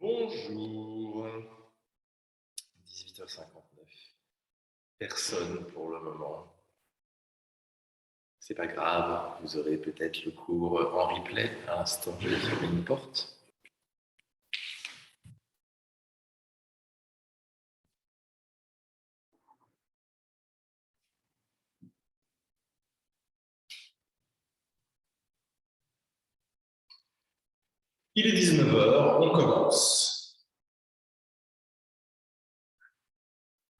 Bonjour. 18h59. Personne pour le moment. C'est pas grave, vous aurez peut-être le cours en replay à l'instant. Je vais fermer une porte. Il est 19h, on commence.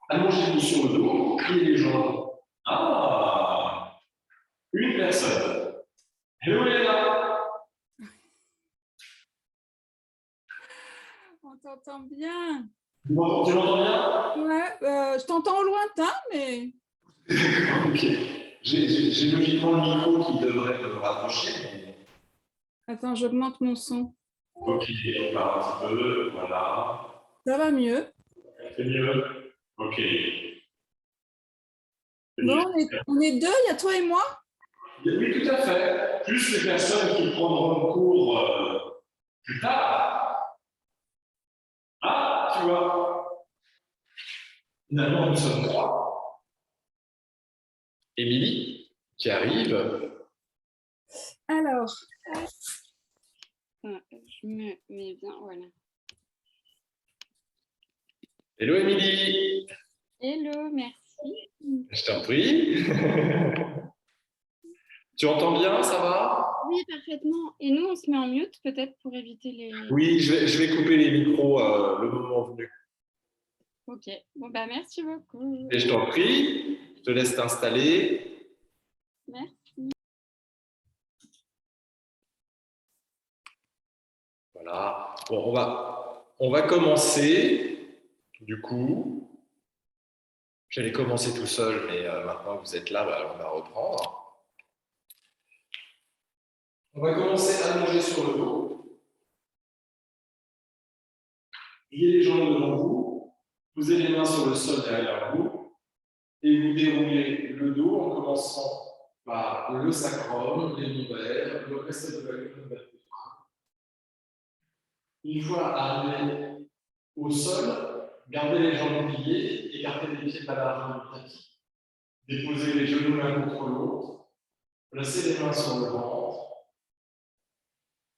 Allongez-vous sur le dos, pliez les jambes. Ah, une personne. Hello Léna. On t'entend bien. Tu m'entends bien? Ouais, je t'entends au lointain, mais... Ok. J'ai logiquement le micro qui devrait me rapprocher. Mais... Attends, j'augmente mon son. Ok, on part un petit peu, voilà. Ça va mieux. C'est mieux. Ok. Bon, on est deux, il y a toi et moi. Oui, tout à fait. Plus les personnes qui prendront le cours plus tard. Ah, tu vois. Finalement, nous sommes trois. Émilie, qui arrive. Alors, je me mets bien, voilà. Hello Émilie. Hello, merci. Je t'en prie. Tu entends bien, ça va? Oui, parfaitement. Et nous, on se met en mute, peut-être, pour éviter les... Oui, je vais couper les micros le moment venu. Ok, bon, bah merci beaucoup. Et je t'en prie, je te laisse t'installer. Merci. Voilà. Bon, on va commencer, du coup. J'allais commencer tout seul, mais maintenant que vous êtes là, bah, on va reprendre. On va commencer allongé sur le dos. Pliez les jambes devant vous, posez les mains sur le sol derrière vous, et vous déroulez le dos en commençant par le sacrum, les lombaires, le reste de la colonne vertébrale. Une fois arrivé au sol, gardez les jambes pliées, écartez les pieds pas largement du tapis. Déposez les genoux l'un contre l'autre, placez les mains sur le ventre,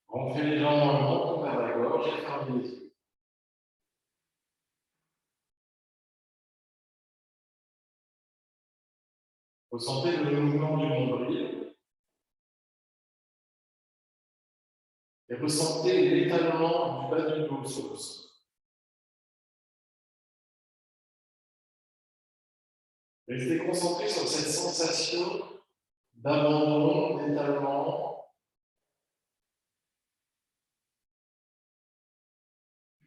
rentrez les jambes dans le ventre vers la gorge et fermez les yeux. Ressentez le mouvement du nombril et ressentez l'étalement du bas du dos sur le sol. Restez concentré sur cette sensation d'abandon, d'étalement.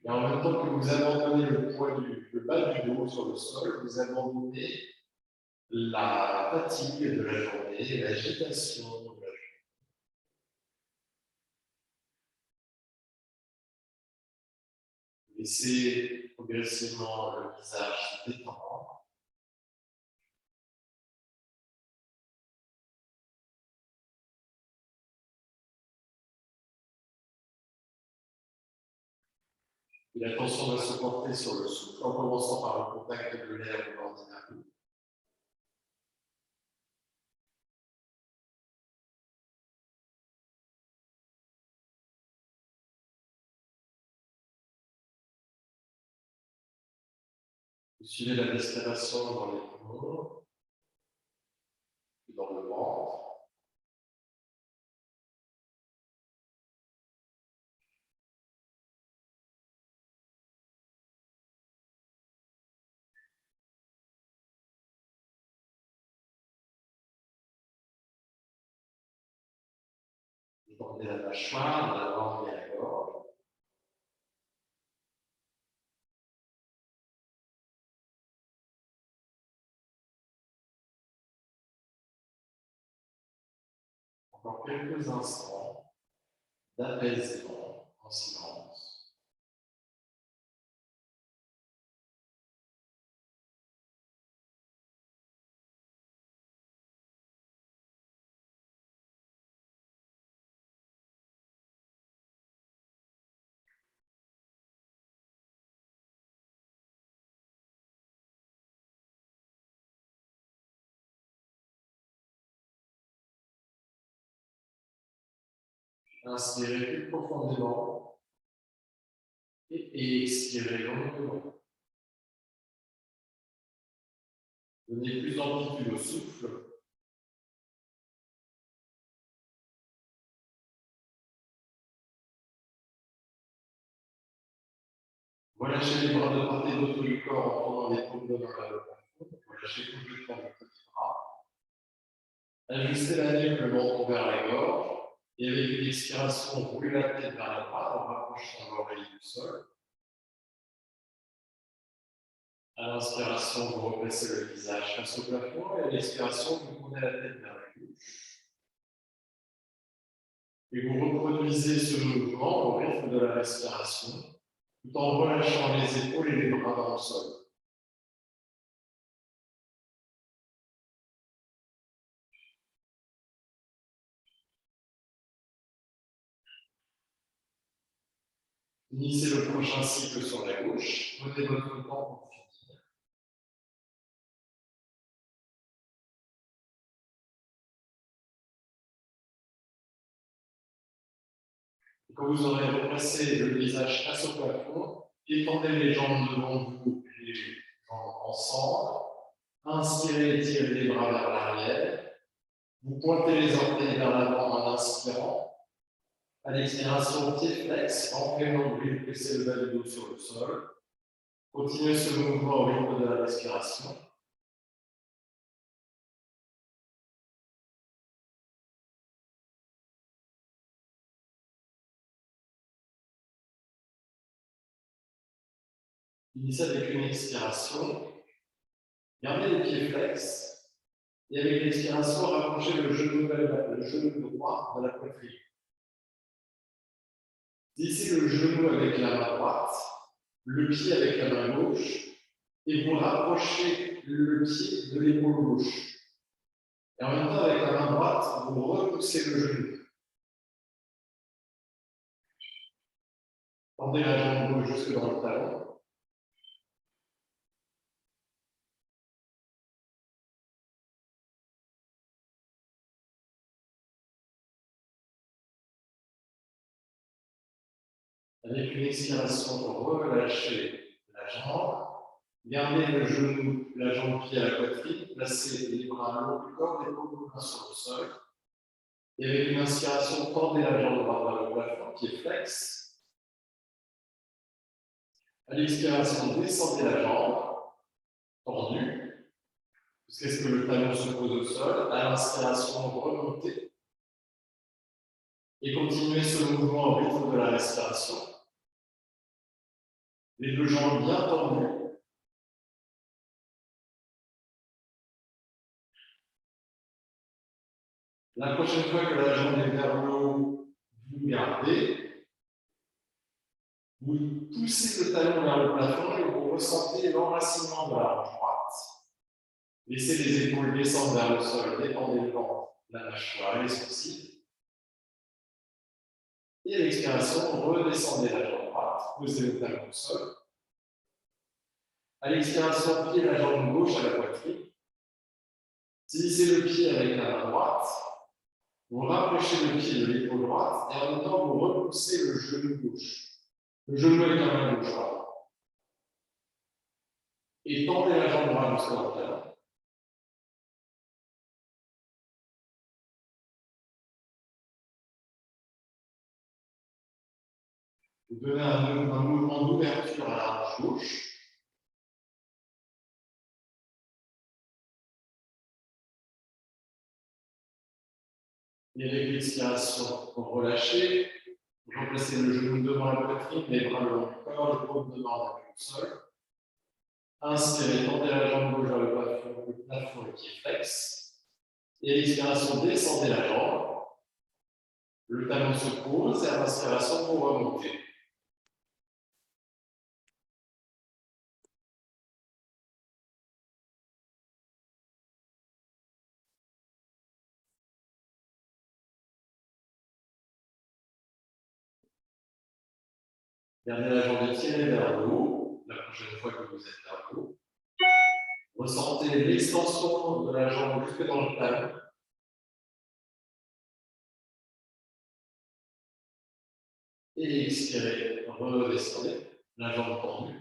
Et en même temps que vous abandonnez le bas du dos sur le sol, vous abandonnez la fatigue de la journée, l'agitation de la journée. Laissez progressivement le visage se détendre. Et l'attention va se porter sur le souffle en commençant par le contact de l'air au bord des narines. Vous suivez la respiration dans les poumons, dans le ventre. Vous tendez la mâchoire, la langue et la gorge. Encore quelques instants d'apaisement en silence. Inspirez plus profondément et expirez longuement. Donnez plus d'amplitude au souffle. Relâchez les bras de part et d'autre du corps en tournant les paumes de main vers le plafond. Relâchez complètement le petit bras. Ajustez la nuque, le menton vers la gorge. Et avec une expiration, roulez la tête vers la droite en rapprochant l'oreille du sol. À l'inspiration, vous replacez le visage face au plafond et à l'expiration, vous tournez la tête vers la gauche. Et vous reproduisez ce mouvement au rythme de la respiration, tout en relâchant les épaules et les bras dans le sol. Initiez le prochain cycle sur la gauche. Prenez votre temps pour finir. Quand vous aurez replacé le visage face au plafond, étendez les jambes devant vous et les jambes ensemble. Inspirez, étirez les bras vers l'arrière. Vous pointez les orteils vers l'avant en inspirant. À l'expiration, pied flex, rentrez le nombril, placez le bas du dos sur le sol. Continuez ce mouvement au rythme de la respiration. Initiez avec une expiration. Gardez les pieds flex. Et avec l'expiration, rapprochez le genou droit de la poitrine. Plissez le genou avec la main droite, le pied avec la main gauche, et vous rapprochez le pied de l'épaule gauche. Et en même temps, avec la main droite, vous repoussez le genou. Tendez la jambe gauche jusque dans le talon. Avec une expiration, relâchez la jambe. Gardez le genou, la jambe-pied à la poitrine. Placez les bras le long du corps, les paumes sur le sol. Et avec une inspiration, tendez la jambe droite vers le plafond, pied flex. À l'expiration, descendez la jambe, tendue, jusqu'à ce que le talon se pose au sol. À l'inspiration, remontez. Et continuez ce mouvement au rythme de la respiration. Les deux jambes bien tendues. La prochaine fois que la jambe est vers le haut, vous gardez. Vous poussez le talon vers le plafond et vous ressentez l'enracinement de la hanche droite. Laissez les épaules descendre vers le sol, détendez le ventre, la mâchoire et les sourcils. Et à l'expiration, redescendez la jambe droite, posez le talon au sol. À l'expiration, pliez la jambe gauche à la poitrine. Saisissez le pied avec la main droite. Vous rapprochez le pied de l'épaule droite et en même temps, vous repoussez le genou gauche. Le genou avec la main gauche. Et tendez la jambe droite jusqu'au talon. Vous donnez un mouvement d'ouverture à la hanche gauche. Et avec l'expiration, vous relâchez. Vous remplacez le genou devant la poitrine, les bras le long du corps, le paume devant le sol. Inspirez, tendez la jambe gauche vers le plafond, le pied flex. Et à l'expiration, descendez la jambe. Le talon se pose et à l'inspiration, vous remontez. Gardez la jambe étirée vers le haut, la prochaine fois que vous êtes vers le haut. Ressentez l'extension de la jambe jusque dans le talon. Et expirez, redescendez, la jambe tendue.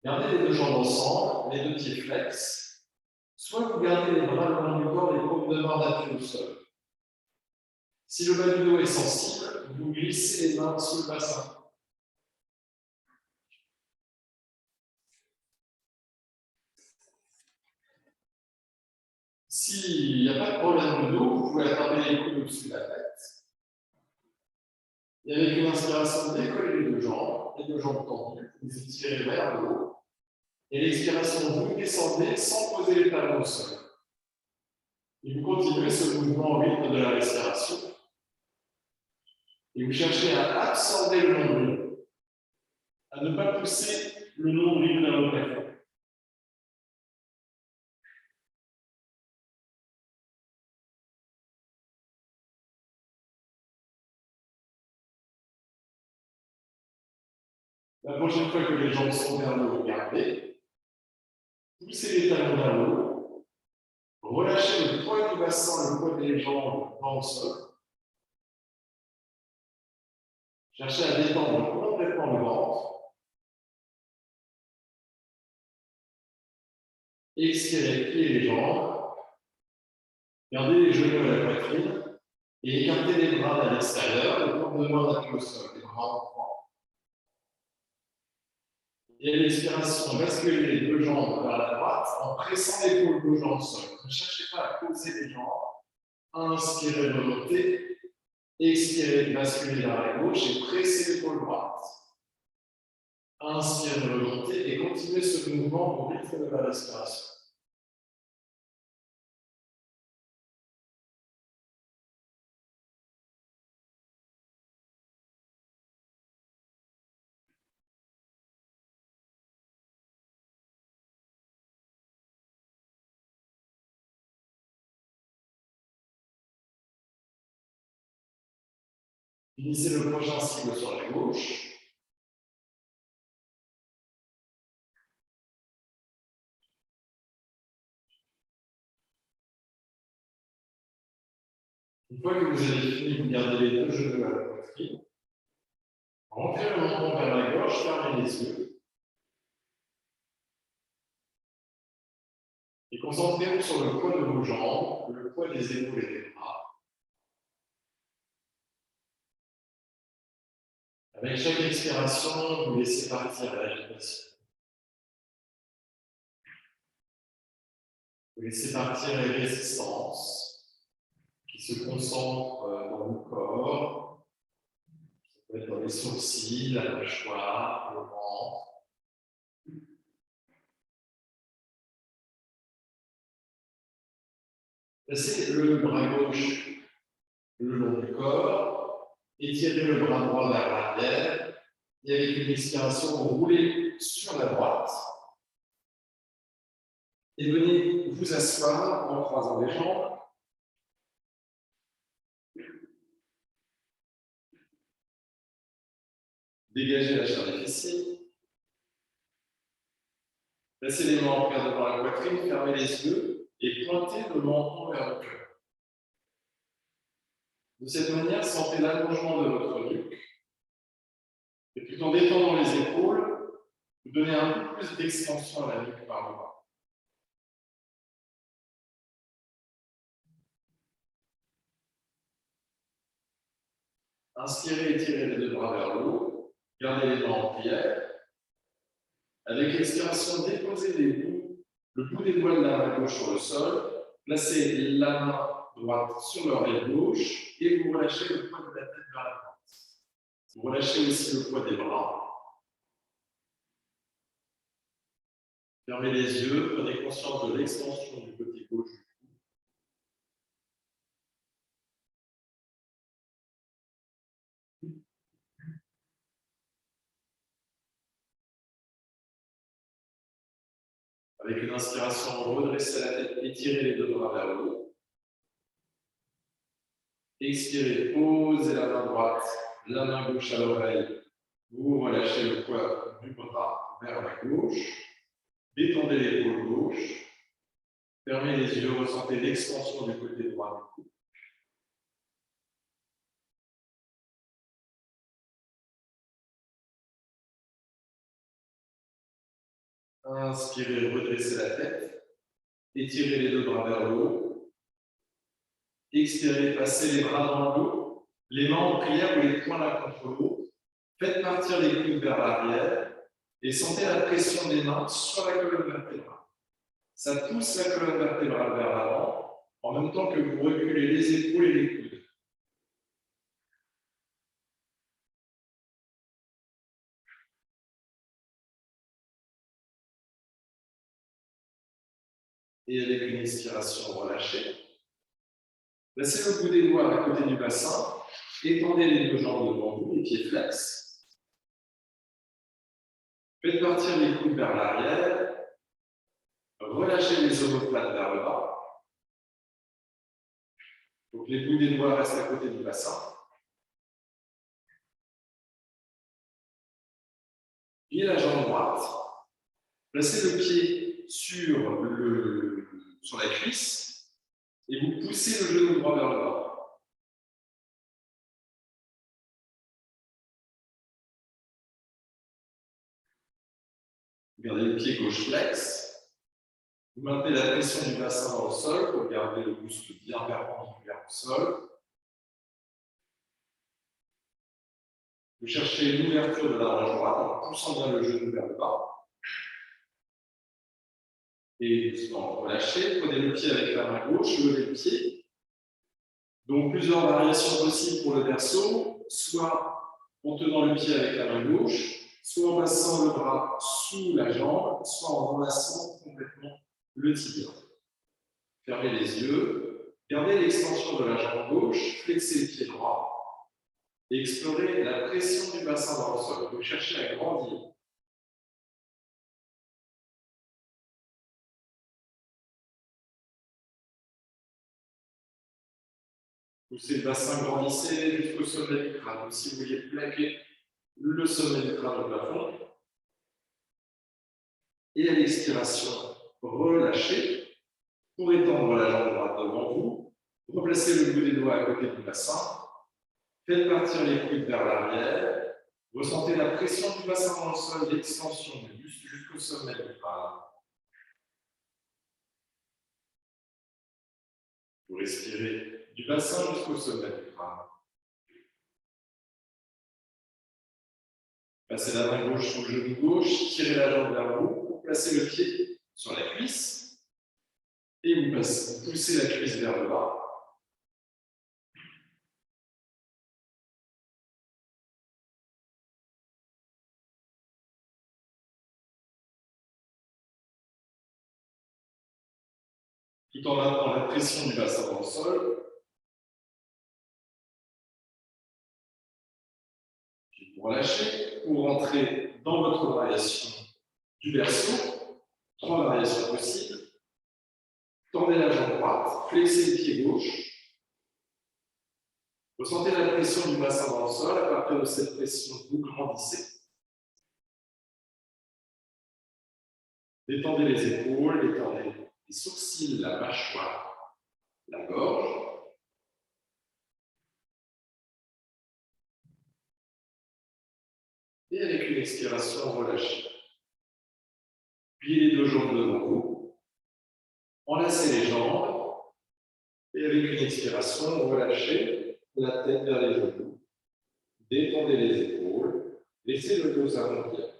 Gardez les deux jambes ensemble, les deux pieds flex. Soit vous gardez les bras le long du corps, les paumes de main appuyées au sol. Si le bas du dos est sensible, vous glissez les mains sous le bassin. S'il n'y a pas de problème de dos, vous pouvez attraper les coudes au-dessus de la tête. Et avec une inspiration, décollez les deux jambes tendues, vous étirez vers le haut. Et l'expiration, vous descendez sans poser les talons au sol. Et vous continuez ce mouvement au rythme de la respiration. Et vous cherchez à absorber le nombril, à ne pas pousser le nombril vers le plafond. La prochaine fois que les jambes sont vers le haut, regardez. Poussez les talons vers le haut. Relâchez le poids du bassin, le poids des jambes dans le sol. Cherchez à détendre complètement le ventre. Expirez, pliez les jambes. Gardez les genoux à la poitrine. Et écartez les bras vers l'extérieur, le corps de main appuyé au sol, les bras en croix. Et à l'expiration, basculez les deux jambes vers la droite en pressant l'épaule gauche dans le sol. Ne cherchez pas à poser les jambes. Inspirez, remontez. Expirez, basculez vers la gauche et pressez l'épaule droite. Inspirez, remontez et continuez ce mouvement au rythme de la respiration. Finissez le prochain cycle sur la gauche. Une fois que vous avez fini, vous gardez les deux genoux à la poitrine. Rentrez le menton vers la gauche, fermez les yeux. Et concentrez-vous sur le poids de vos jambes, le poids des épaules et des bras. Avec chaque expiration, vous laissez partir l'agitation. Vous laissez partir les résistances qui se concentrent dans le corps. Ça peut être dans les sourcils, la mâchoire, le ventre. Placez le bras gauche le long du corps, étirez le bras droit vers l'arrière, et avec une expiration, roulez sur la droite, et venez vous asseoir en croisant les jambes. Dégagez la chair des fessiers. Placez les mains en paire devant la poitrine, fermez les yeux et pointez le menton vers le cœur. De cette manière, sentez l'allongement de votre nuque. Et tout en détendant les épaules, vous donnez un peu plus d'extension à la nuque par le bas. Inspirez, étirez les deux bras vers le haut. Gardez les mains en prière. Avec l'expiration, déposez le bout des doigts de la main gauche sur le sol. Placez la main droite sur l'oreille gauche et vous relâchez le poids de la tête vers la droite. Vous relâchez aussi le poids des bras. Fermez les yeux, prenez conscience de l'extension du côté gauche. Avec une inspiration, redressez la tête, étirez les deux bras vers le haut. Expirez, posez la main droite, la main gauche à l'oreille. Vous relâchez le poids du bras vers la gauche. Détendez l'épaule gauche. Fermez les yeux, ressentez l'extension du côté droit du cou. Inspirez, redressez la tête. Étirez les deux bras vers le haut. Expirez, passez les bras dans le dos. Les mains en prière ou les poings l'un contre l'autre. Faites partir les coudes vers l'arrière et sentez la pression des mains sur la colonne vertébrale. Ça pousse la colonne vertébrale vers l'avant en même temps que vous reculez les épaules et les coudes. Et avec une expiration, relâchez. Placez le bout des doigts à côté du bassin. Étendez les deux jambes devant vous, les pieds flex. Faites partir les coudes vers l'arrière. Relâchez les omoplates vers le bas. Donc les bouts des doigts restent à côté du bassin. Pliez la jambe droite. Placez le pied sur la cuisse et vous poussez le genou droit vers le bas. Gardez le pied gauche flex. Vous maintenez la pression du bassin dans le sol pour garder le muscle bien perpendiculaire au sol. Vous cherchez l'ouverture de la hanche droite en poussant bien le genou vers le bas. Et doucement relâchez. Prenez le pied avec la main gauche, levez le pied. Donc plusieurs variations possibles pour le verso, soit en tenant le pied avec la main gauche, soit en passant le bras sous la jambe, soit en enlaçant complètement le tibia. Fermez les yeux, gardez l'extension de la jambe gauche, flexez le pied droit et explorez la pression du bassin dans le sol. Vous cherchez à grandir. Poussez le bassin, grandissez jusqu'au sommet du crâne. Si vous voulez plaquer le sommet du crâne au plafond. Et à l'expiration, relâchez pour étendre la jambe droite devant vous. Replacez le bout des doigts à côté du bassin. Faites partir les coudes vers l'arrière. Ressentez la pression du bassin dans le sol, l'extension du buste jusqu'au sommet du crâne. Vous respirez du bassin jusqu'au sommet du crâne. Passez la main gauche sur le genou gauche, tirez la jambe vers le haut, placez le pied sur la cuisse et vous poussez la cuisse vers le bas. Tout en maintenant la pression du bassin dans le sol. Puis vous relâchez pour rentrer dans votre variation du berceau. 3 variations possibles. Tendez la jambe droite, flexez le pied gauche. Ressentez la pression du bassin dans le sol. À partir de cette pression, vous grandissez. Détendez les épaules, détendez les sourcils, la mâchoire, la gorge. Et avec une expiration, relâchez. Pliez les deux jambes devant vous. Enlacez les jambes. Et avec une expiration, relâchez la tête vers les genoux. Détendez les épaules. Laissez le dos s'arrondir.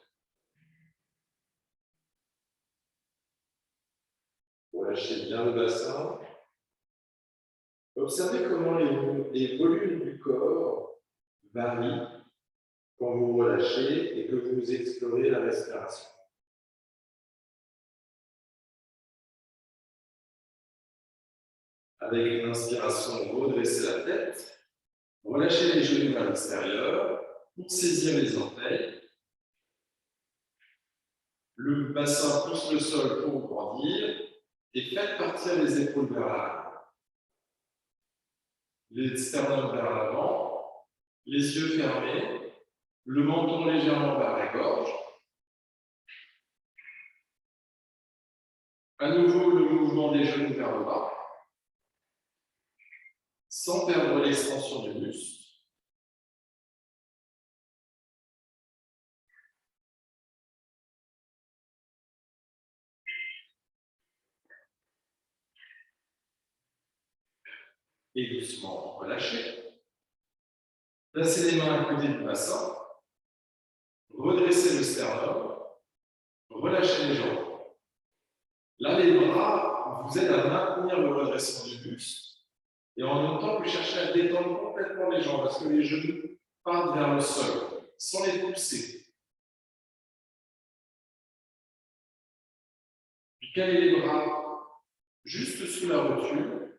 Relâchez bien le bassin. Observez comment les volumes du corps varient quand vous relâchez et que vous explorez la respiration. Avec une inspiration, redressez la tête. Relâchez les genoux vers l'extérieur pour saisir les orteils. Le bassin pousse le sol pour grandir et faites partir les épaules vers l'arrière. Les sternums vers l'avant, les yeux fermés, le menton légèrement vers la gorge. À nouveau, le mouvement des genoux vers le bas, sans perdre l'extension du muscle. et doucement relâchez. Placez les mains à côté du bassin, redressez le sternum, relâchez les jambes. Là, les bras vous aident à maintenir le redressement du buste et en même temps, vous cherchez à détendre complètement les jambes parce que les genoux partent vers le sol sans les pousser. Puis calez les bras juste sous la rotule,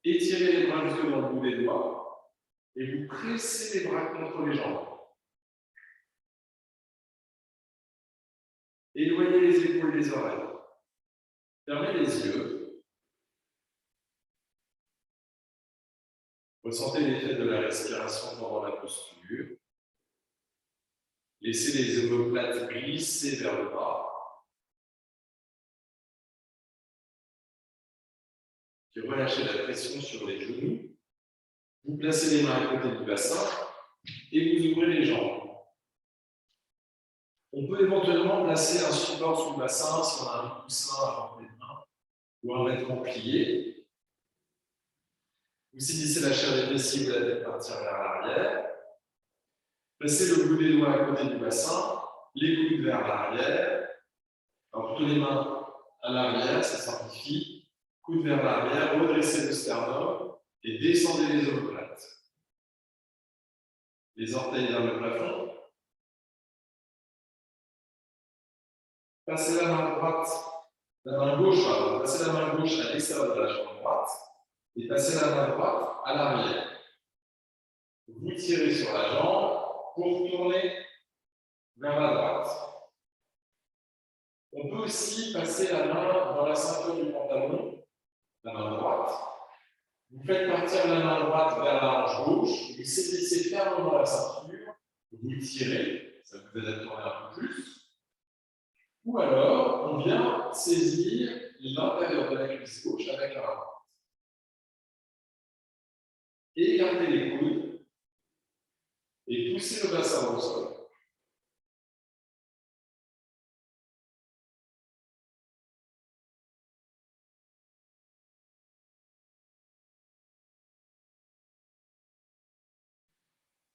étirez les bras jusque dans le bout des doigts et vous pressez les bras contre les jambes. Éloignez les épaules des oreilles. Fermez les yeux. Ressentez l'effet de la respiration pendant la posture. Laissez les omoplates glisser vers le bas. Puis relâchez la pression sur les genoux. Vous placez les mains à côté du bassin et vous ouvrez les jambes. On peut éventuellement placer un support sous le bassin si on a un coussin à portée de main ou un vêtement plié. Ou si d'ici la chair des fessiers, vous la tête partir vers l'arrière. Placez le bout des doigts à côté du bassin, les coudes vers l'arrière. Alors plutôt les mains à l'arrière, ça simplifie. Coudes vers l'arrière, redressez le sternum et descendez les omoplates. Les orteils vers le plafond. Passez la main droite, la main gauche, pardon. Passez la main gauche à l'extérieur de la jambe droite et passez la main droite à l'arrière. Vous tirez sur la jambe pour tourner vers la droite. On peut aussi passer la main dans la ceinture du pantalon, la main droite. Vous faites partir la main droite vers la hanche gauche, vous saisissez fermement la ceinture, vous tirez, ça vous aide à tourner un peu plus. Ou alors, on vient saisir l'intérieur de la cuisse gauche avec la main droite. Écartez les coudes et poussez le bassin au sol.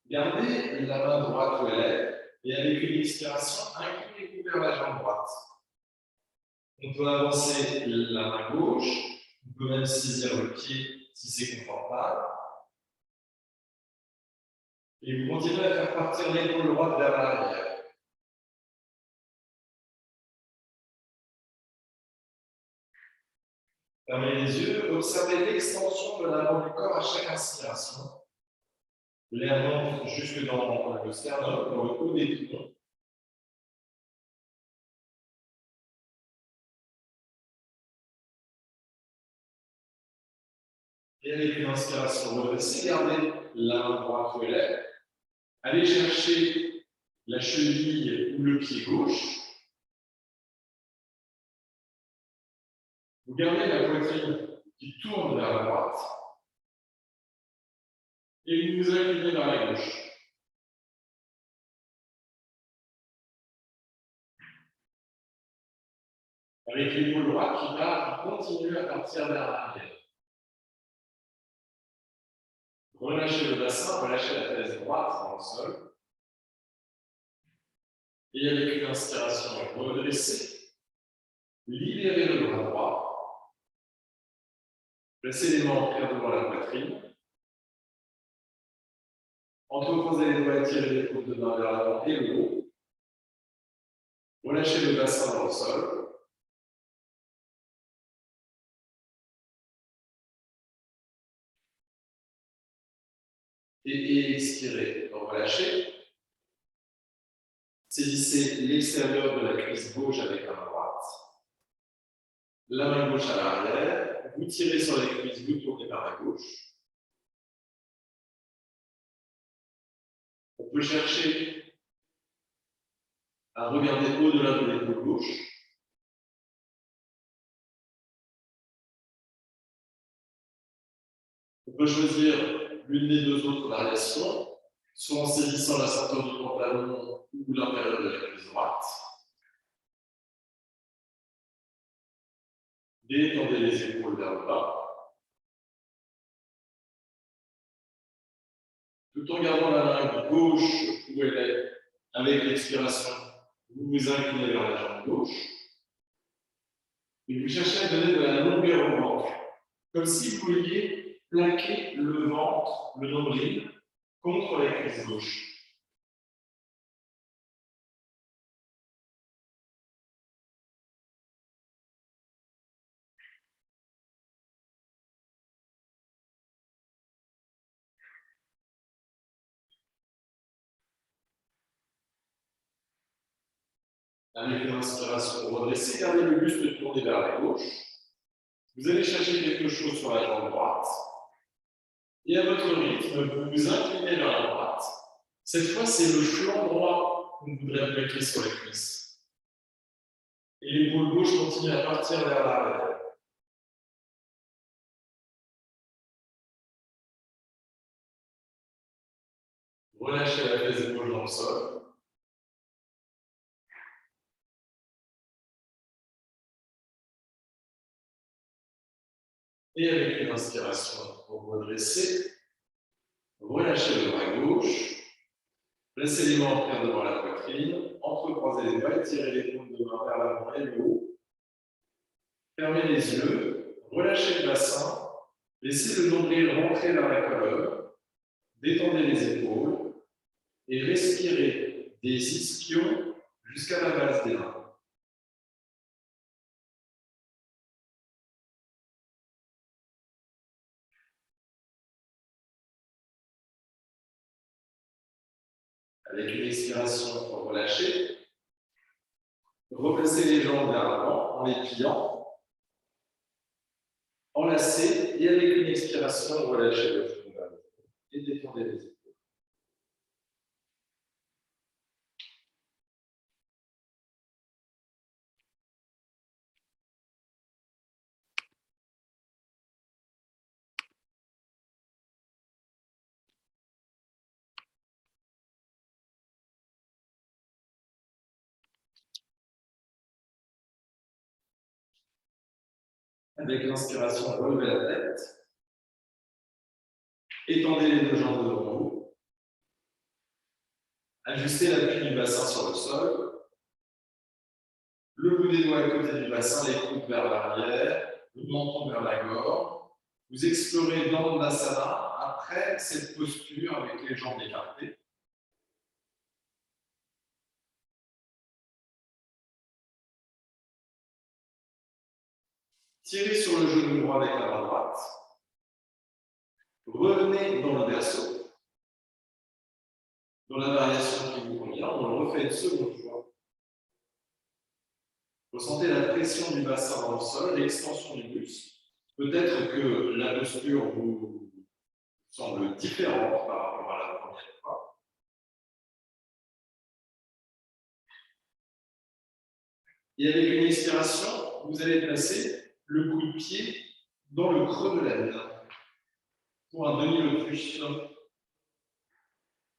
Gardez la main droite où elle est et avec une expiration, inclinez-vous vers la jambe droite. On peut avancer la main gauche, on peut même saisir le pied si c'est confortable. Et vous continuez à faire partir l'épaule droite vers l'arrière. Fermez les yeux, observez l'extension de l'avant du corps à chaque inspiration. L'air monte jusque dans le sternum, dans le haut des poumons. Et avec une inspiration redressée, gardez la main droite où elle est. Allez chercher la cheville ou le pied gauche. Vous gardez la poitrine qui tourne vers la droite. Et vous vous inclinez vers la gauche. Avec l'épaule droite qui part, continue à partir vers l'arrière. Relâchez le bassin, relâchez la tête droite dans le sol. Et avec une inspiration redressée, libérez le bras droit. Placez les mains en prière devant la poitrine. Entrecroisez les doigts, tirez les paumes de main vers l'avant et le haut. Relâchez le bassin dans le sol. Et expirez. Donc relâchez. Saisissez l'extérieur de la cuisse gauche avec la main droite. La main gauche à l'arrière. Vous tirez sur les cuisses, vous tournez vers la gauche. On peut chercher à regarder au-delà de l'épaule gauche. On peut choisir l'une des deux autres variations, soit en saisissant la ceinture du pantalon ou l'intérieur de la cuisse droite. Détendez les épaules vers le bas. Tout en gardant la main gauche où elle est, avec l'expiration, vous vous inclinez vers la jambe gauche. Et vous cherchez à donner de la longueur au ventre, comme si vous vouliez plaquer le ventre, le nombril, contre la cuisse gauche. Avec l'inspiration, redressez, gardez le buste tourné vers la gauche. Vous allez chercher quelque chose sur la jambe droite. Et à votre rythme, vous vous inclinez vers la droite. Cette fois, c'est le flanc droit que vous voudrez plaquer sur les cuisses. Et l'épaule gauche continue à partir vers l'arrière. Relâchez les épaules dans le sol. Et avec une inspiration, pour redresser, relâchez le bras gauche. Placez les mains en prière devant la poitrine. Entrecroisez les bras et tirez les paumes de main vers l'avant et le haut. Fermez les yeux. Relâchez le bassin. Laissez le nombril rentrer vers la colonne. Détendez les épaules. Et respirez des ischions jusqu'à la base des mains. Avec une expiration, relâchez. Replacez les jambes vers l'avant en les pliant. Enlacez et avec une expiration, relâchez le front et détendez les épaules. Avec l'inspiration, relevez la tête. Étendez les deux jambes devant vous. Ajustez l'appui du bassin sur le sol. Le bout des doigts à côté du bassin, les coudes vers l'arrière, le menton vers la gorge. Vous explorez Dandasana après cette posture avec les jambes écartées. Tirez sur le genou droit avec la main droite. Revenez dans le berceau. Dans la variation qui vous convient, on le refait une seconde fois. Ressentez la pression du bassin dans le sol, l'extension du buste. Peut-être que la posture vous semble différente par rapport à la première fois. Et avec une expiration, vous allez placer le coup de pied dans le creux de la main pour un demi-autruche.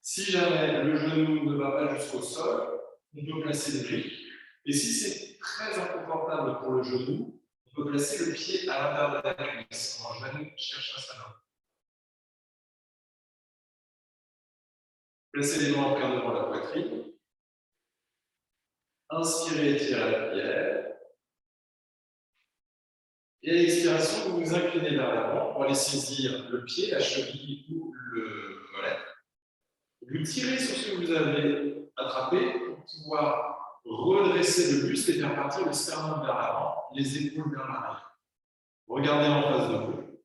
Si jamais le genou ne va pas jusqu'au sol, on peut placer le brique. Et si c'est très inconfortable pour le genou, on peut placer le pied à l'intérieur de la cuisse. Un genou cherche à sa main. Placez les mains en prière devant la poitrine. Inspirez, étirez la paupière. Et à l'expiration, vous vous inclinez vers l'avant pour aller saisir le pied, la cheville ou le mollet. Vous tirez sur ce que vous avez attrapé pour pouvoir redresser le buste et faire partir le sternum vers l'avant, les épaules vers l'arrière. Regardez en face de vous.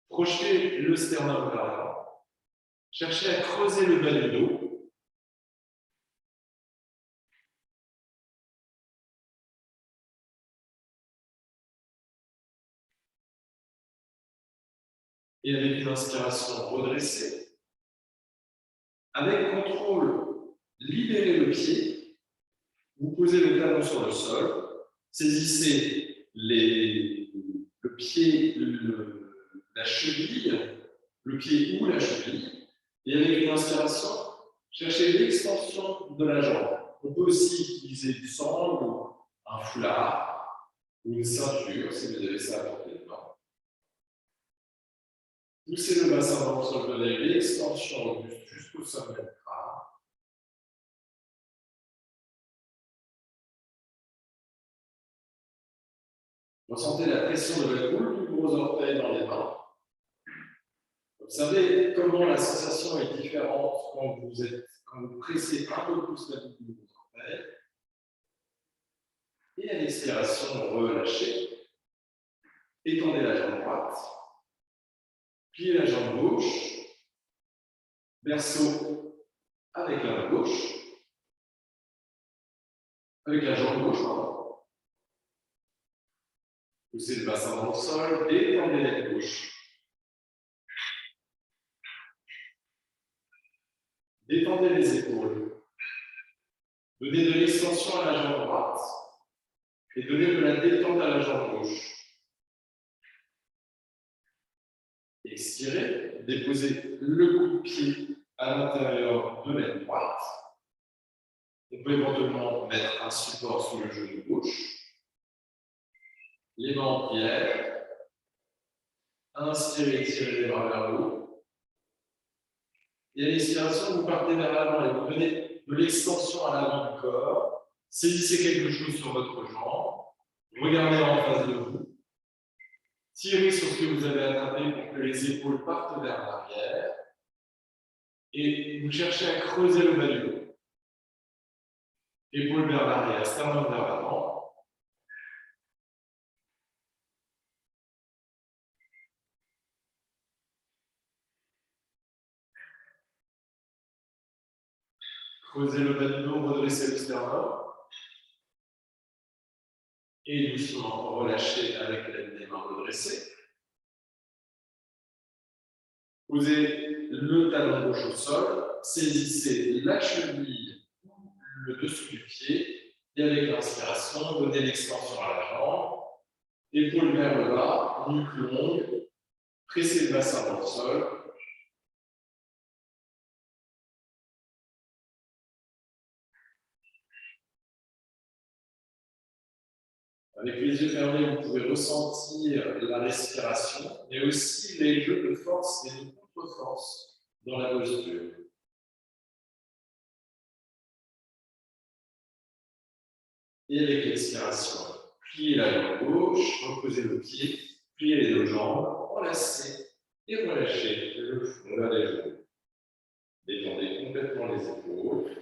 Projetez le sternum vers l'avant. Cherchez à creuser le bas du dos. Et avec une inspiration, redressez. Avec contrôle, libérez le pied. Vous posez le talon sur le sol. Saisissez le pied, la cheville, le pied ou la cheville. Et avec une inspiration, cherchez l'extension de la jambe. On peut aussi utiliser du sangle, un foulard ou une ceinture si vous avez ça à portée de main. Poussez le bassin dans le sol, donnez l'extension robuste jusqu'au sommet du crâne. Ressentez la pression de la boule du gros orteil dans les mains. Observez comment la sensation est différente quand vous pressez un peu plus la boule du gros orteil. Et à l'expiration, relâchez. Étendez la jambe droite. Pliez la jambe gauche. Berceau avec la main gauche. Avec la jambe gauche, pardon. Poussez le bassin dans le sol. Étendez la gauche. Détendez les épaules. Donnez de l'extension à la jambe droite. Et donnez de la détente à la jambe gauche. Expirez, déposez le coup de pied à l'intérieur de l'aile droite. On peut éventuellement mettre un support sous le genou gauche. Les mains en prière. Inspirez, tirez les bras vers le haut. Et à l'expiration, vous partez vers l'avant et vous donnez de l'extension à l'avant du corps. Saisissez quelque chose sur votre jambe. Regardez en face de vous. Tirez sur ce que vous avez attrapé pour que les épaules partent vers l'arrière. Et vous cherchez à creuser le bas du dos. Épaules vers l'arrière, sternum vers l'avant. Creusez le bas du dos, redressez le sternum. Et doucement relâchez avec l'aide des mains redressées. Posez le talon gauche au sol, saisissez la cheville, le dessous du pied, et avec l'inspiration, donnez l'extension à la jambe, épaules vers le bas, nuque longue, pressez le bassin dans le sol. Avec les yeux fermés, vous pouvez ressentir la respiration, mais aussi les jeux de force et de contre-force dans la posture. Et avec l'expiration, pliez la jambe gauche, reposez le pied, pliez les deux jambes, enlacez et relâchez le fond vers les genoux. Détendez complètement les épaules.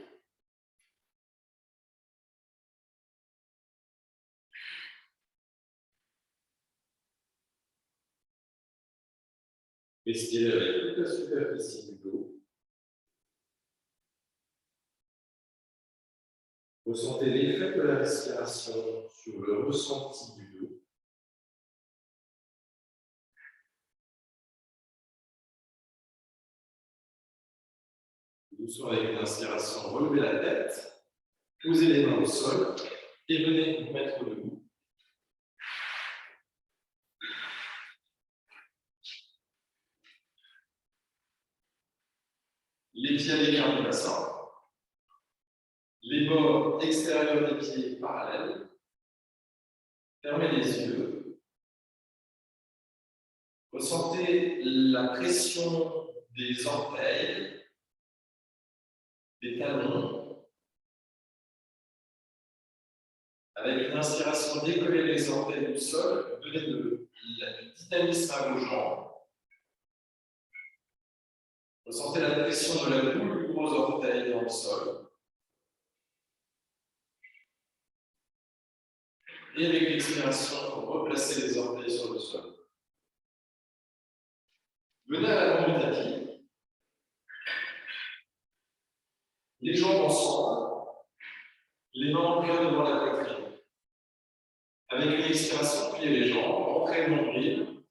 Respirez avec toute la superficie du dos. Ressentez l'effet de la respiration sur le ressenti du dos. Doucement avec l'inspiration, relevez la tête, posez les mains au sol et venez vous mettre debout. Les pieds à l'écart du bassin. Les bords extérieurs des pieds parallèles. Fermez les yeux. Ressentez la pression des orteils, des talons. Avec une inspiration, décollez les orteils du sol, donnez du dynamisme à vos jambes. Ressentez la pression de la boule du gros orteil dans le sol. Et avec l'expiration, replacez les orteils sur le sol. Venez à l'avant du tapis. Les jambes ensemble, les mains en prière devant la poitrine. Avec une expiration, pliez les jambes, rentrez le nombril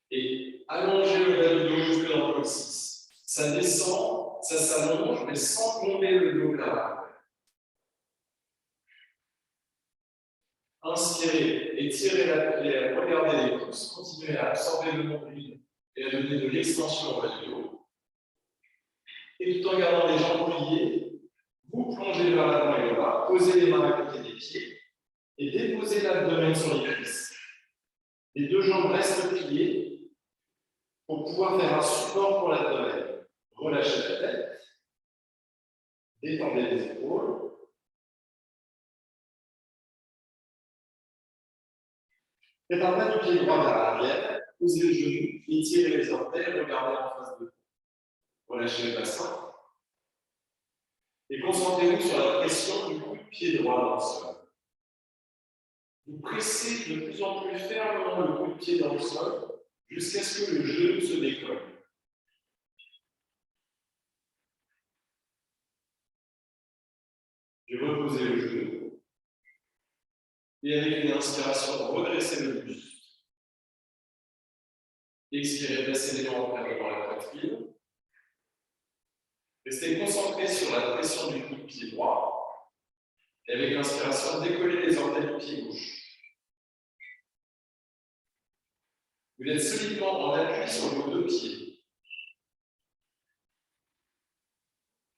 et allongez le bas du dos jusque dans le coccyx. Ça descend, ça s'allonge, mais sans tomber le dos vers l'arrière. Inspirez, étirez la plaie, regardez les pouces, continuez à absorber le nombril et à donner de l'extension au bas du dos. Et tout en gardant les jambes pliées, vous plongez vers l'avant et le bas, posez les mains à côté des pieds et déposez l'abdomen sur les cuisses. Les deux jambes restent pliées. pour pouvoir faire un support pour l'abdomen. Relâchez la tête, détendez les épaules. Faites un pas du pied droit vers l'arrière, posez le genou, étirez les orteils, regardez en face de vous. Relâchez le bassin. Et concentrez-vous sur la pression du coup de pied droit dans le sol. Vous pressez de plus en plus fermement le coup de pied dans le sol jusqu'à ce que le genou se décolle. Puis reposez le genou. Et avec une inspiration, redressez le buste. Expirez, placez les mains en devant la poitrine. Restez concentré sur la pression du coup de pied droit. Et avec l'inspiration, décollez les orteils du pied gauche. Vous êtes solidement en appui sur vos deux pieds.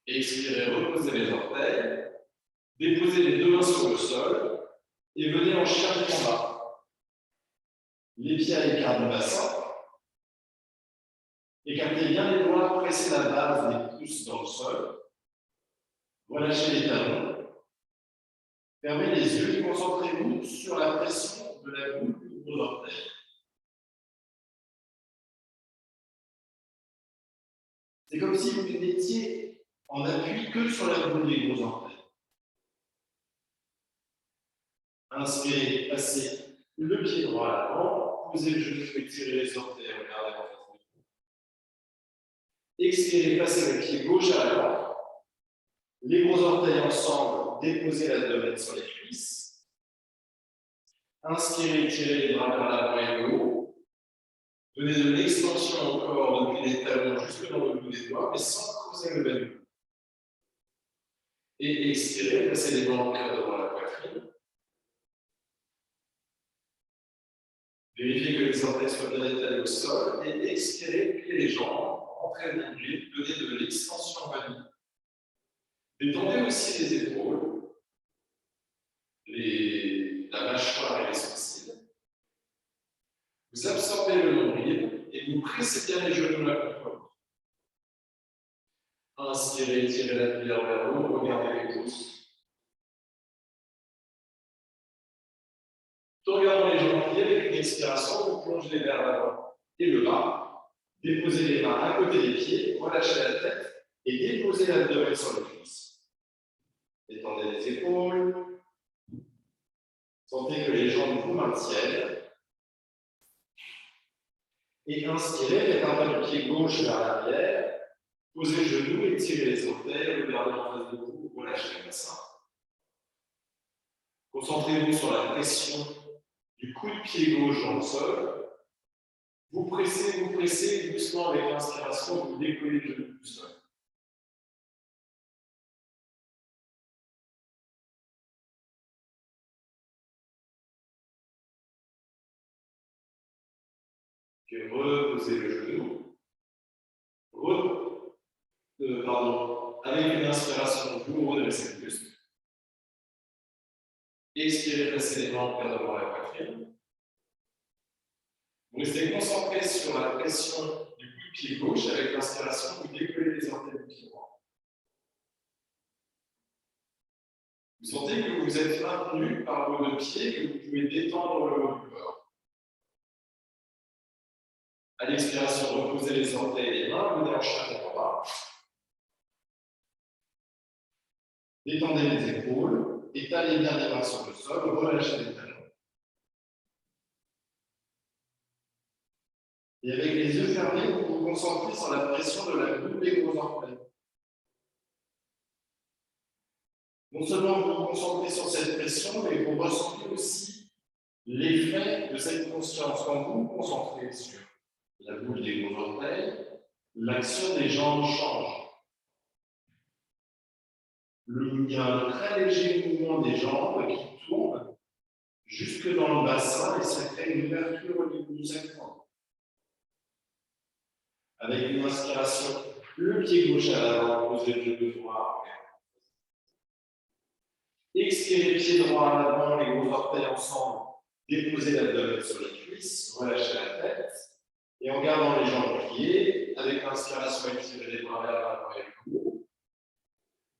Expirez, reposez les orteils. Déposez les deux mains sur le sol. Et venez en chien de combat. Les pieds à l'écart du bassin. Écartez bien les doigts, pressez la base des pouces dans le sol. Relâchez les talons. Fermez les yeux et concentrez-vous sur la pression de la boucle de vos orteils. C'est comme si vous n'étiez en appui que sur la boule des gros orteils. Inspirez, passez le pied droit à l'avant, posez le genou, étirez les orteils, regardez en face de vous. Expirez, passez le pied gauche à l'avant. Les gros orteils ensemble, déposez l'abdomen sur les cuisses. Inspirez, tirez les bras vers l'avant et le haut. Donnez de l'extension au corps depuis les talons jusque dans le bout des doigts, mais sans creuser le bas du cou. Et expirez, passez les mains en cœur devant la poitrine. Vérifiez que les orteils soient bien étalés au sol. Et expirez, pliez les jambes, rentrez les pieds, donnez de l'extension bas du cou. Détendez aussi les épaules, la mâchoire et les sourcils. Vous absorbez le nombril et vous pressez bien les genoux l'un contre l'autre. Inspirez, tirez la cuillère vers le haut, regardez les pouces. Tout en regardant les jambes pliées, avec une expiration, vous plongez vers l'avant et le bas. Déposez les mains à côté des pieds, relâchez la tête et déposez l'abdomen sur le cuisse. Détendez les épaules. Sentez que les jambes vous maintiennent. Et inspirez, faites un pas du pied gauche vers l'arrière. Posez le genou, étirez les orteils, regardez en face de vous, relâchez le bassin. Concentrez-vous sur la pression du coup de pied gauche dans le sol. Vous pressez, doucement avec l'inspiration, vous décollez le genou du sol. Puis reposez le genou. Avec une inspiration, vous redressez le buste. Expirez, placez les mains en cœur devant la poitrine. Vous restez concentré sur la pression du bout du pied gauche. Avec l'inspiration, vous décollez les orteils du pied droit. Vous sentez que vous êtes maintenu par vos deux pieds, que vous pouvez détendre le haut du corps. À l'expiration, reposez les orteils et les mains, venez en chien de combat. Détendez les épaules, étalez bien les mains sur le sol, relâchez les talons. Et avec les yeux fermés, vous vous concentrez sur la pression de la boule des gros orteils. Non seulement vous vous concentrez sur cette pression, mais vous ressentez aussi l'effet de cette conscience. Quand vous vous concentrez sur la boule des gros orteils, l'action des jambes change. Il y a un très léger mouvement des jambes qui tourne jusque dans le bassin et ça crée une ouverture au niveau du sacrum. Avec une inspiration, le pied gauche à l'avant, posez le genou droit. Expirez, pied droit à l'avant, les gros orteils ensemble. Déposez l'abdomen sur les cuisses, relâchez la tête. Et en gardant les jambes pliées, avec l'inspiration, étirer les bras vers l'avant et le haut.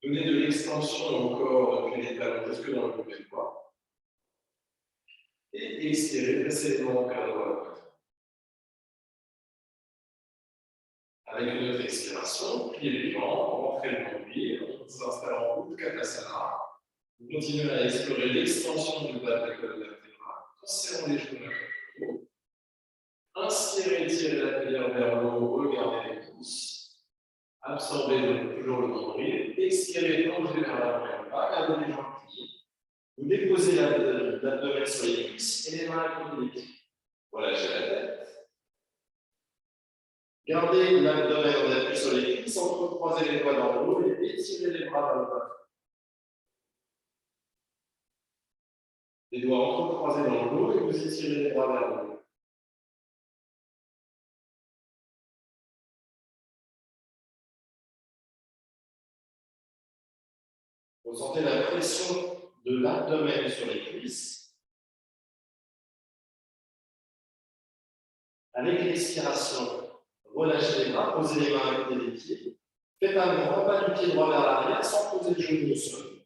Donnez de l'extension au corps depuis les talons jusque dans le bout des doigts. Et expirez précédemment vers le droit. Avec une autre expiration, pliez les jambes, rentrez le nombril, on s'installe en Utkatasana. Vous continuez à explorer l'extension du bas de la colonne vertébrale, en serrant les genoux vers le haut. Inspirez, tirez la paupière vers le haut, regardez les pouces. Absorbez donc toujours le nombril. Expirez, plongez vers l'avant et le bas, gardez les jambes pliées. Vous déposez l'abdomen sur les cuisses et les mains à côté des pieds. Relâchez la tête. Gardez l'abdomen en appui sur les cuisses, entrecroisez les doigts dans le haut et étirez les bras vers le bas. Les doigts entrecroisés dans le dos et vous étirez les bras vers le haut. Ressentez la pression de l'abdomen sur les cuisses. Avec l'expiration, relâchez les bras, posez les mains à côté des pieds. Faites un grand pas du pied droit vers l'arrière sans poser le genou au sol.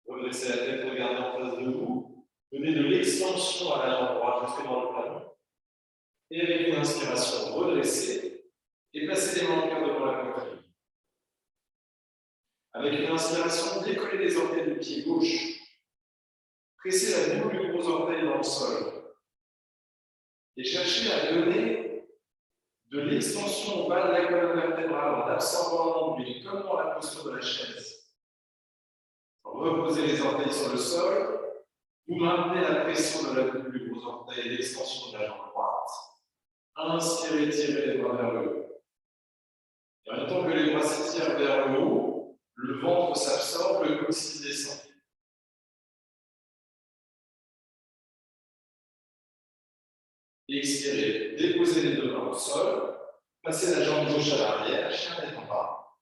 Redressez la tête, regardez en face de vous. Donnez de l'extension à la jambe droite jusque dans le talon. Et avec une inspiration, redressez et placez les mains en cœur devant la poitrine. Avec une inspiration, décollez les orteils du pied gauche. Pressez la boule du gros orteil dans le sol. Et cherchez à donner de l'extension au bas de la colonne vertébrale en absorbant l'ombilic comme dans la posture de la chaise. Reposez les orteils sur le sol. Vous maintenez la pression de la boule du gros orteil et l'extension de la jambe droite. Inspirez, tirez les bras vers le haut. Et en même temps que les bras s'étirent vers le haut, le ventre s'absorbe, le coccyx descend. Expirez, déposez les deux mains au sol, passez la jambe gauche à l'arrière, chien tête en bas.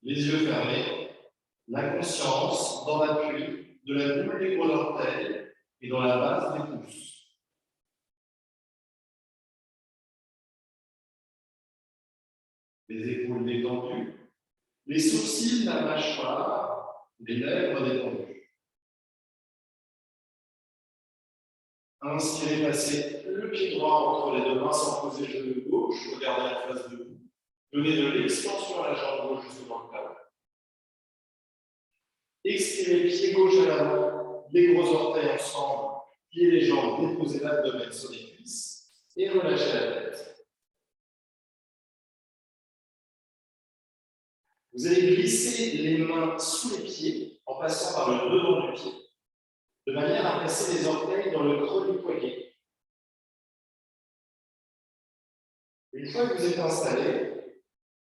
Les yeux fermés, la conscience dans l'appui de la boule des gros orteils et dans la base des pouces. Les épaules détendues, les sourcils, la mâchoire, les lèvres détendues. Inspirez, passez le pied droit entre les deux mains sans poser le genou gauche, regardez en face de vous. Donnez de l'extension à la jambe gauche jusque dans le talon. Expirez, pied gauche à l'avant, les gros orteils ensemble, pliez les jambes, déposez l'abdomen sur les cuisses et relâchez la tête. Vous allez glisser les mains sous les pieds en passant par le devant du pied, de manière à placer les orteils dans le creux du poignet. Une fois que vous êtes installé,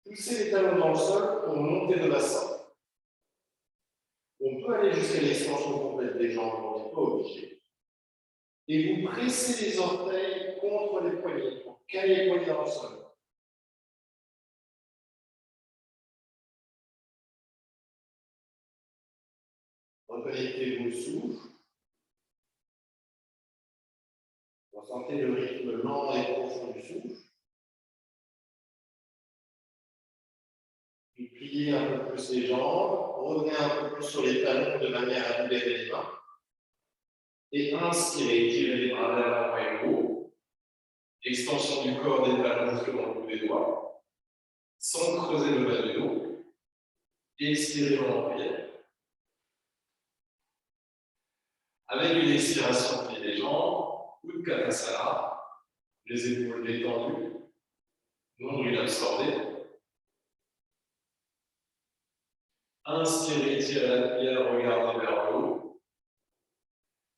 poussez les talons dans le sol pour monter le bassin. On peut aller jusqu'à l'extension complète des jambes, on n'est pas obligé. Et vous pressez les orteils contre les poignets pour caler les poignets dans le sol. Reconnectez-vous au souffle. Ressentez le rythme lent et profond du souffle. Puis pliez un peu plus les jambes, revenez un peu plus sur les talons de manière à libérer les mains. Et inspirez, tirez les bras vers l'avant et le haut. Extension du corps des talons jusque dans le bout des doigts, sans creuser le bas du dos. Expirez en prière. Avec une expiration, pliez les jambes, Utkatasana, les épaules détendues, nombril absorbé. Inspirez, tirez la prière, regardez vers le haut.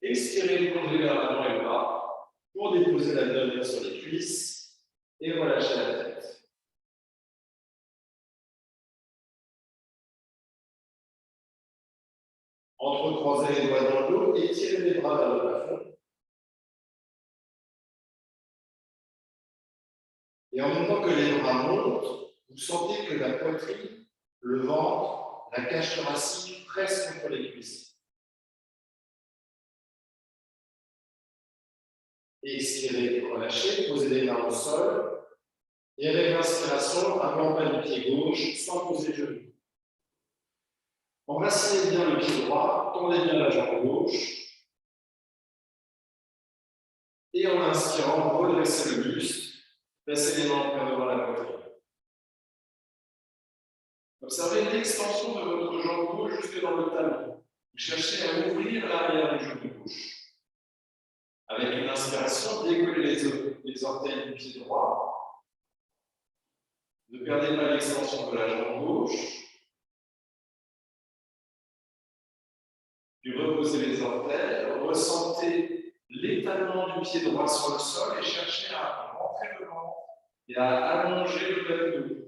Expirez, plongez vers l'avant et le bas pour déposer l'abdomen sur les cuisses et relâcher la tête. Entrecroisez les doigts dans le dos et tirez les bras vers le plafond. Et en même temps que les bras montent, vous sentez que la poitrine, le ventre, la cage thoracique pressent contre les cuisses. Expirez, relâchez, posez les mains au sol. Et avec l'inspiration, avant pas du pied gauche, sans poser le genou. Embrassez bien le pied droit, tendez bien la jambe gauche. Et en inspirant, redressez le buste, placez les mains bien devant la poitrine. Observez l'extension de votre jambe gauche jusque dans le talon. Vous cherchez à ouvrir l'arrière du genou gauche. Avec une inspiration, décollez les orteils du pied droit. Ne perdez pas l'extension de la jambe gauche. Puis reposez les orteils, ressentez l'étalement du pied droit sur le sol et cherchez à rentrer le ventre et à allonger le bas du dos.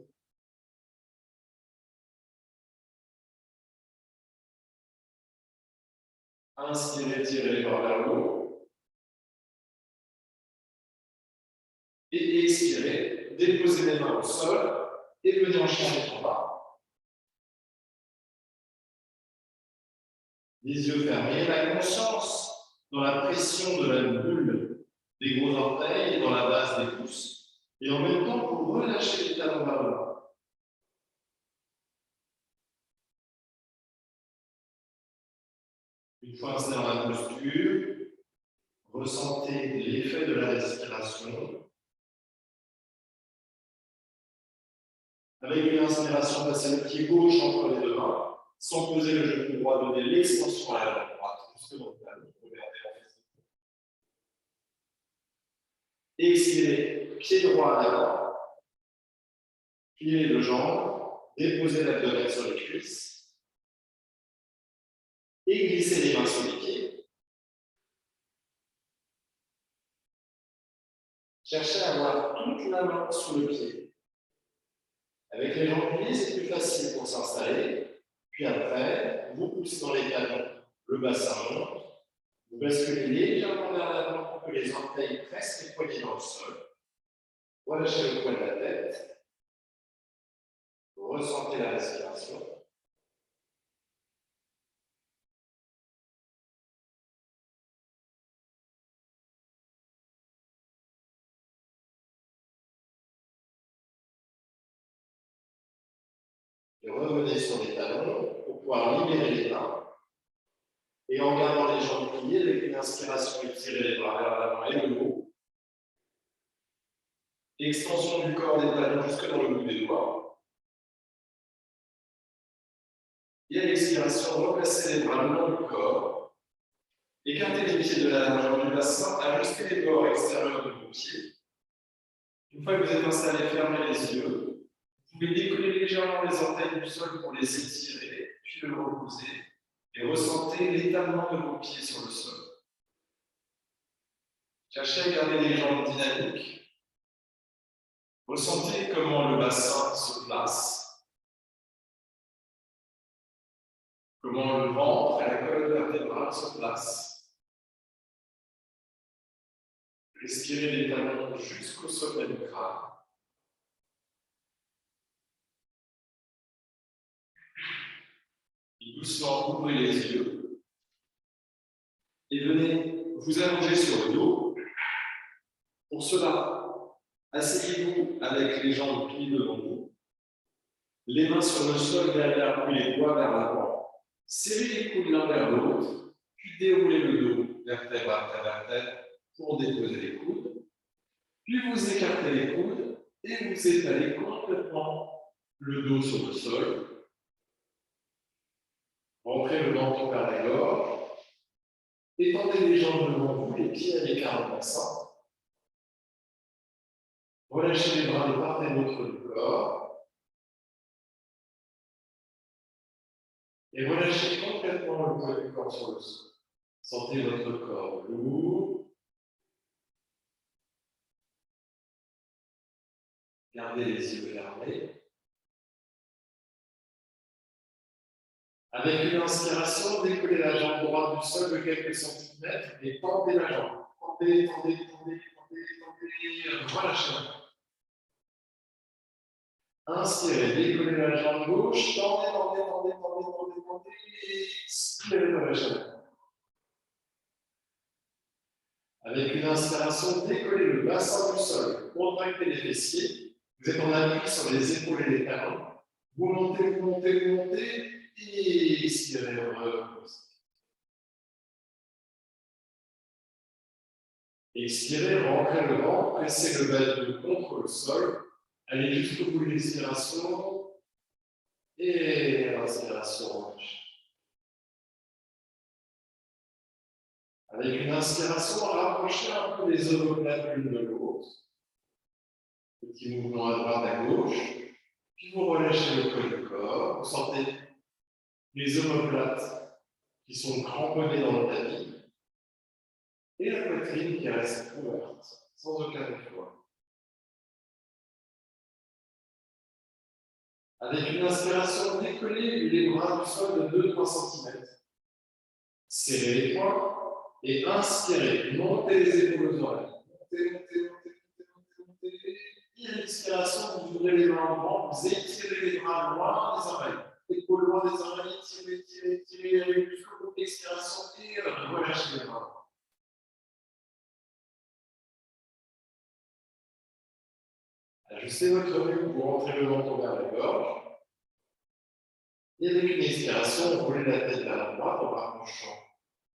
Inspirez, tirez les bras vers le haut. Et expirez, déposez les mains au sol et venez enchaîner en bas. Les yeux fermés, la conscience dans la pression de la bulle des gros orteils et dans la base des pouces. Et en même temps, vous relâchez les talons vers le bas. Une fois installé dans la posture, ressentez l'effet de la respiration. Avec une inspiration, passez le pied gauche entre les deux mains, sans poser le genou droit, donnez l'extension à la jambe droite, jusque dans le talon. Expirez, pied droit à l'avant, pliez les jambes, déposez l'abdomen sur les cuisses et glissez les mains sur les pieds. Cherchez à avoir toute la main sous le pied. Avec les jambes pliées, c'est plus facile pour s'installer. Puis après, vous poussez dans les talons, le bassin monte. Vous basculez légèrement vers l'avant pour que les orteils pressent les poignets dans le sol. Relâchez le poids de la tête. Ressentez la respiration. Et revenez sur les talons pour pouvoir libérer les mains. Et en gardant les jambes pliées, avec une inspiration, étirez les bras vers l'avant et le haut. Extension du corps des talons jusque dans le bout des doigts. Et à l'expiration, replacez les bras le long du corps. Écartez les pieds de la largeur du bassin, ajustez les bords extérieurs de vos pieds. Une fois que vous êtes installé, fermez les yeux. Vous pouvez décoller légèrement les orteils du sol pour les étirer, puis le reposer. Et ressentez l'étalement de vos pieds sur le sol. Cherchez à garder les jambes dynamiques. Ressentez comment le bassin se place, comment le ventre et la colonne vertébrale se placent. Respirez les talons jusqu'au sommet du crâne. Et doucement, ouvrez les yeux et venez vous allonger sur le dos. Pour cela, asseyez-vous avec les jambes pliées devant vous, les mains sur le sol derrière vous, les doigts vers l'avant. Serrez les coudes l'un vers l'autre, puis déroulez le dos vertèbre après vertèbre pour déposer les coudes. Puis vous écartez les coudes et vous étalez complètement le dos sur le sol. Rentrez le menton vers la gorge. Étendez les jambes devant vous, les pieds à l'écart du bassin. Relâchez les bras de part et d'autre du corps. Et relâchez complètement le poids du corps sur le sol. Sentez votre corps lourd. Gardez les yeux fermés. Avec une inspiration, décollez la jambe droite du sol de quelques centimètres et tendez la jambe. Tendez, tendez, tendez, tendez, tendez. Relâchez la jambe. Inspirez, décollez la jambe gauche, tendez, tendez, tendez, tendez, tendez, tendez, et expirez, relâchez la jambe. Avec une inspiration, décollez le bassin du sol, contractez les fessiers, vous êtes en appui sur les épaules et les talons, vous montez, vous montez, vous montez, et expirez, reposez. Expirez, rentrez le ventre, pressez le bas du dos contre le sol, allez jusqu'au bout de l'expiration, et l'inspiration relâche. Avec une inspiration, rapprochez un peu les omoplates l'une de l'autre. Petit mouvement à droite, à gauche. Puis vous relâchez le col du corps. Vous sentez les omoplates qui sont cramponnés dans le tapis. Et la poitrine qui reste ouverte, sans aucun effort. Avec une inspiration, décollez les bras du sol de 2-3 cm. Serrez les poings et inspirez. Montez les épaules aux oreilles. Montez, montez, montez, montez, montez. Et à l'expiration, vous ouvrez les mains en grand, vous étirez les bras loin des oreilles. Épaules loin des oreilles, tirez, tirez, tirez, jusqu'au bout de l'expiration et relâchez les bras. Ajustez votre nuque pour rentrer le menton vers la gorge. Et avec une expiration, roulez la tête vers la droite en rapprochant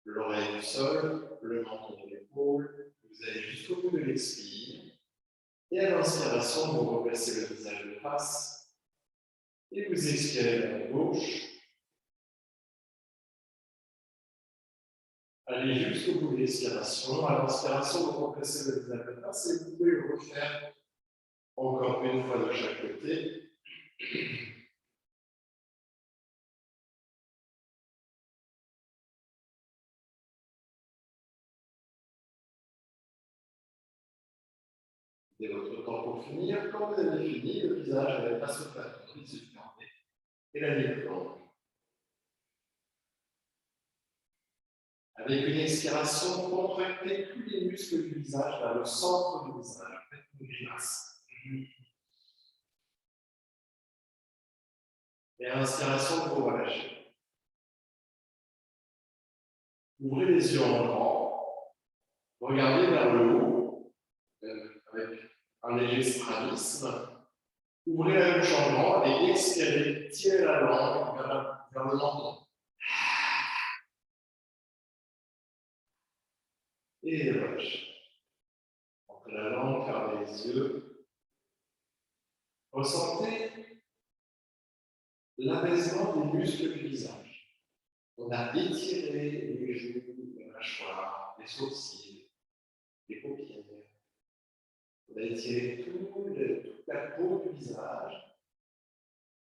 l'oreille du sol, le menton de l'épaule. Vous allez jusqu'au bout de l'expire. Et à l'inspiration, vous replacez le visage de face. Et vous expirez vers la gauche. Allez jusqu'au bout de l'expiration. À l'inspiration, vous replacez le visage de face et vous pouvez le refaire encore une fois de chaque côté. Et votre temps pour finir. Quand vous avez fini, le visage ne va pas se faire, il se fermer. Et la nuque blanche. Avec une expiration, contractez tous les muscles du visage vers le centre du visage. Faites une grimace. Et à l'inspiration, vous relâchez. Ouvrez les yeux en grand. Regardez vers le haut, avec un léger strabisme. Ouvrez la bouche en grand et expirez. Tirez la langue vers le menton. Et relâchez. Entre la langue, fermez les yeux. Ressentez l'apaisement des muscles du visage. On a étiré les joues, la mâchoire, les sourcils, les paupières. On a étiré toute la peau du visage.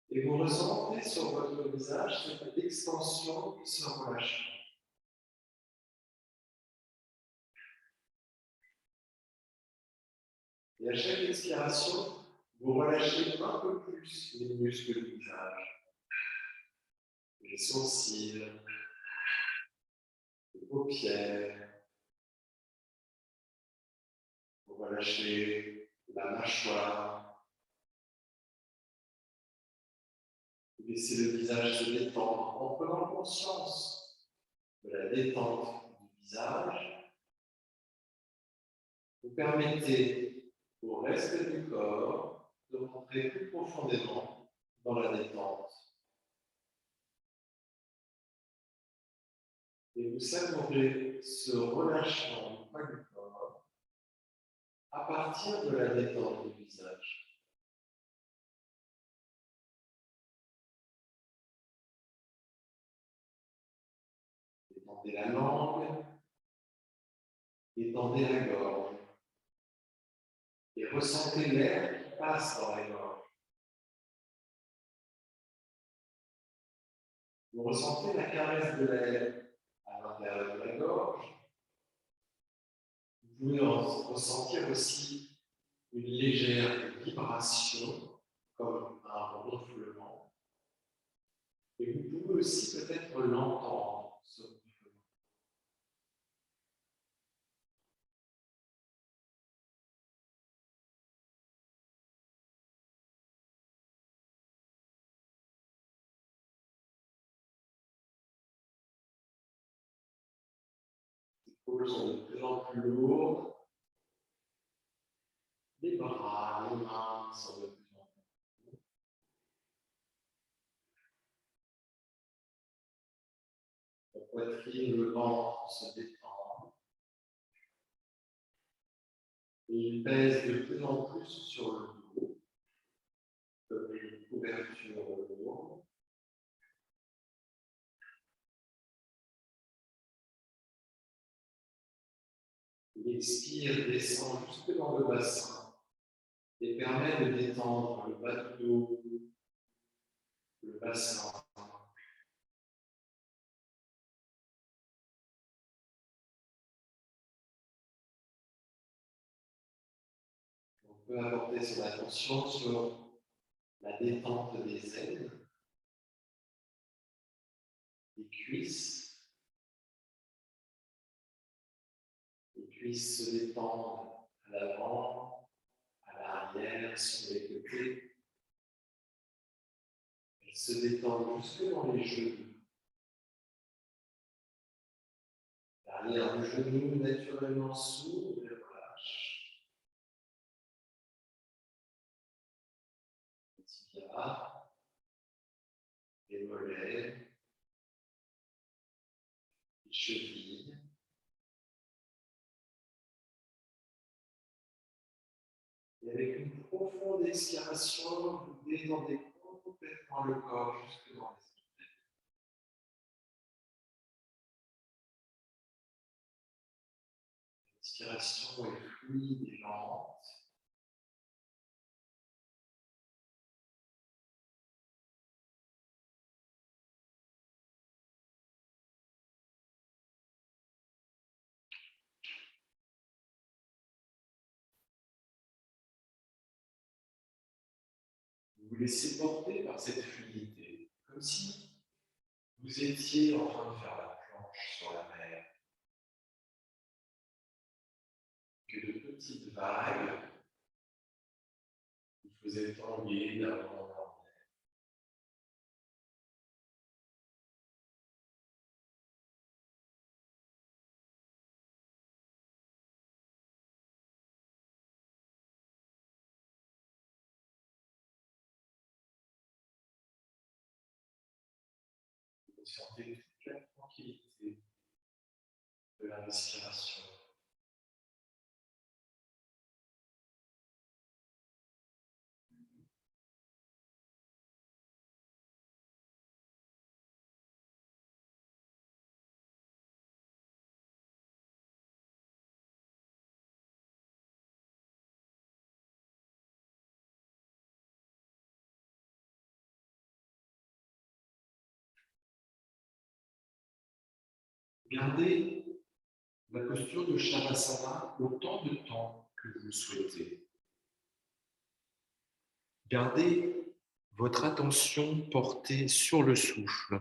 Et vous ressentez sur votre visage cette extension et ce relâchement. Et à chaque expiration, vous relâchez un peu plus les muscles du visage, les sourcils, les paupières. Vous relâchez la mâchoire. Vous laissez le visage se détendre en prenant conscience de la détente du visage. Vous permettez au reste du corps de rentrer plus profondément dans la détente. Et vous savourez ce relâchement du bas du corps à partir de la détente du visage. Détendez la langue, détendez la gorge et ressentez l'air qui passe dans la gorge. Vous ressentez la caresse de l'air à l'intérieur de la gorge. Vous pouvez ressentir aussi une légère vibration, comme un ronflement. Et vous pouvez aussi peut-être l'entendre, ce ronflement. épaules sont de plus en plus lourdes. Les bras, les mains sont de plus en plus lourds. La poitrine, le ventre se détend. Et il pèse de plus en plus sur le dos, comme une couverture lourde. L'expire descend jusque dans le bassin et permet de détendre le bas du dos, le bassin. On peut apporter son attention sur la détente des ailes, des cuisses. Les cuisses se détendent à l'avant, à l'arrière, sur les côtés. Elles se détendent jusque dans les genoux. L'arrière du genou naturellement s'ouvre et relâche. Les tibias, les mollets, les chevilles. Et avec une profonde expiration, vous détendez complètement le corps jusque dans les orteils. L'inspiration est fluide et lente. Vous vous laissez porter par cette fluidité, comme si vous étiez en train de faire la planche sur la mer. Que de petites vagues vous faisaient tanguer d'un moment à l'autre. Vous sentez toute la tranquillité de la respiration. Gardez la posture de Shavasana autant de temps que vous le souhaitez. Gardez votre attention portée sur le souffle.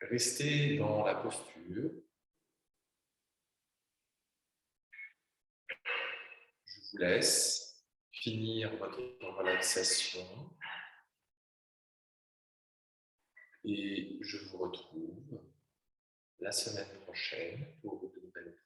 Restez dans la posture. Je vous laisse finir votre relaxation et je vous retrouve la semaine prochaine pour de nouvelles